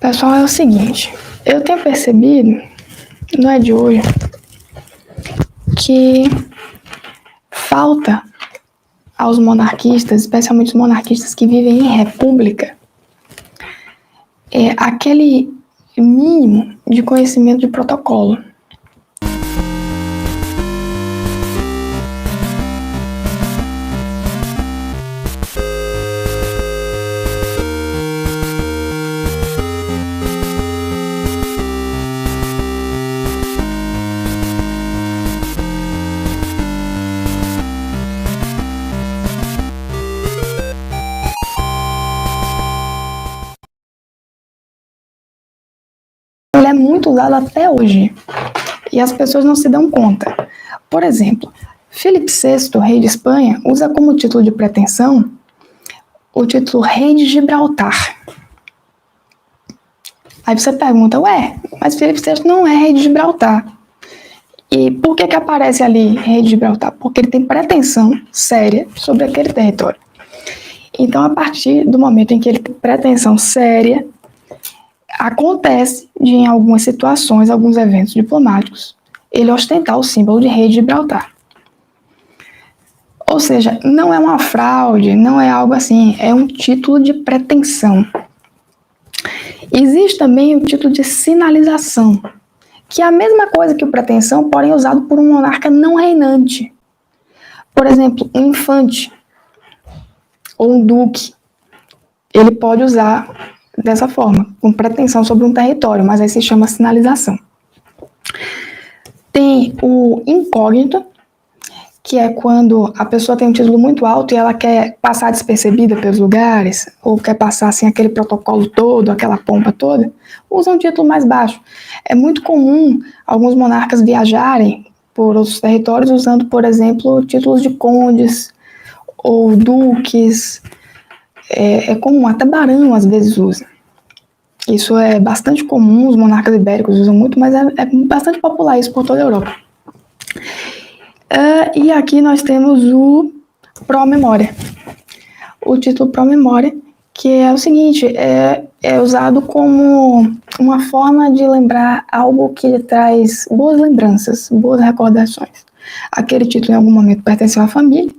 Pessoal, é o seguinte, eu tenho percebido, não é de hoje, que falta aos monarquistas, especialmente os monarquistas que vivem em república, aquele mínimo de conhecimento de protocolo. Ele é muito usado até hoje e as pessoas não se dão conta. Por exemplo, Filipe VI, rei de Espanha, usa como título de pretensão o título Rei de Gibraltar. Aí você pergunta, mas Filipe VI não é rei de Gibraltar. E por que aparece ali rei de Gibraltar? Porque ele tem pretensão séria sobre aquele território. Então, a partir do momento em que ele tem pretensão séria, acontece de, em algumas situações, alguns eventos diplomáticos, ele ostentar o símbolo de rei de Gibraltar. Ou seja, não é uma fraude, não é algo assim, é um título de pretensão. Existe também o título de sinalização, que é a mesma coisa que o pretensão, porém usado por um monarca não reinante. Por exemplo, um infante ou um duque, ele pode usar dessa forma, com pretensão sobre um território, mas aí se chama sinalização. Tem o incógnito, que é quando a pessoa tem um título muito alto e ela quer passar despercebida pelos lugares, ou quer passar assim aquele protocolo todo, aquela pompa toda, usa um título mais baixo. É muito comum alguns monarcas viajarem por outros territórios usando, por exemplo, títulos de condes ou duques. É comum, até barão às vezes usa. Isso é bastante comum, os monarcas ibéricos usam muito, mas é bastante popular isso por toda a Europa. E aqui nós temos o pro memoria. O título pro memoria, que é o seguinte, é usado como uma forma de lembrar algo que lhe traz boas lembranças, boas recordações. Aquele título em algum momento pertenceu à família,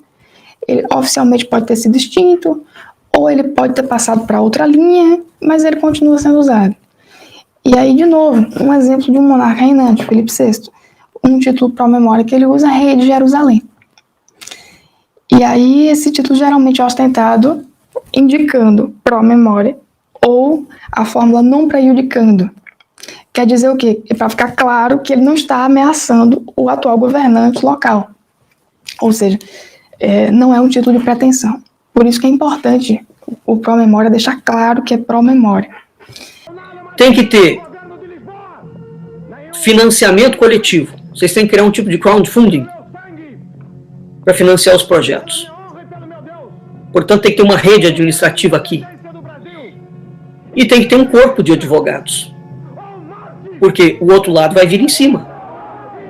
ele oficialmente pode ter sido extinto, ou ele pode ter passado para outra linha, mas ele continua sendo usado. E aí, de novo, um exemplo de um monarca reinante, Filipe VI, um título pro memoria que ele usa, rei de Jerusalém. E aí, esse título geralmente é ostentado indicando pro memoria ou a fórmula non prejudicando. Quer dizer o quê? É para ficar claro que ele não está ameaçando o atual governante local. Ou seja, não é um título de pretensão. Por isso que é importante o pro memoria deixar claro que é pro memoria. Tem que ter financiamento coletivo. Vocês têm que criar um tipo de crowdfunding para financiar os projetos. Portanto, tem que ter uma rede administrativa aqui. E tem que ter um corpo de advogados. Porque o outro lado vai vir em cima.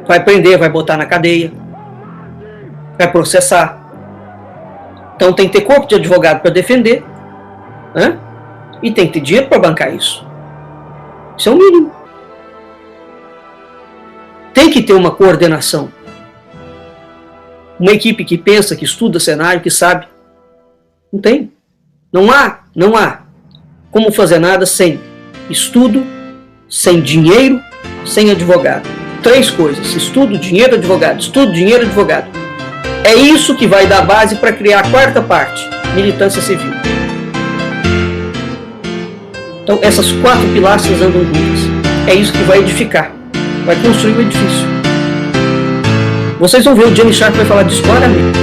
Vai prender, vai botar na cadeia. Vai processar. Então tem que ter corpo de advogado para defender, né? E tem que ter dinheiro para bancar isso. Isso é o mínimo. Tem que ter uma coordenação. Uma equipe que pensa, que estuda cenário, que sabe. Não tem. Não há como fazer nada sem estudo, sem dinheiro, sem advogado. 3 coisas: estudo, dinheiro, advogado. Estudo, dinheiro, advogado. É isso que vai dar base para criar a 4ª parte, militância civil. Então, essas 4 pilastras andam juntas. É isso que vai edificar, vai construir o edifício. Vocês vão ver, o James Sharp vai falar disso claramente.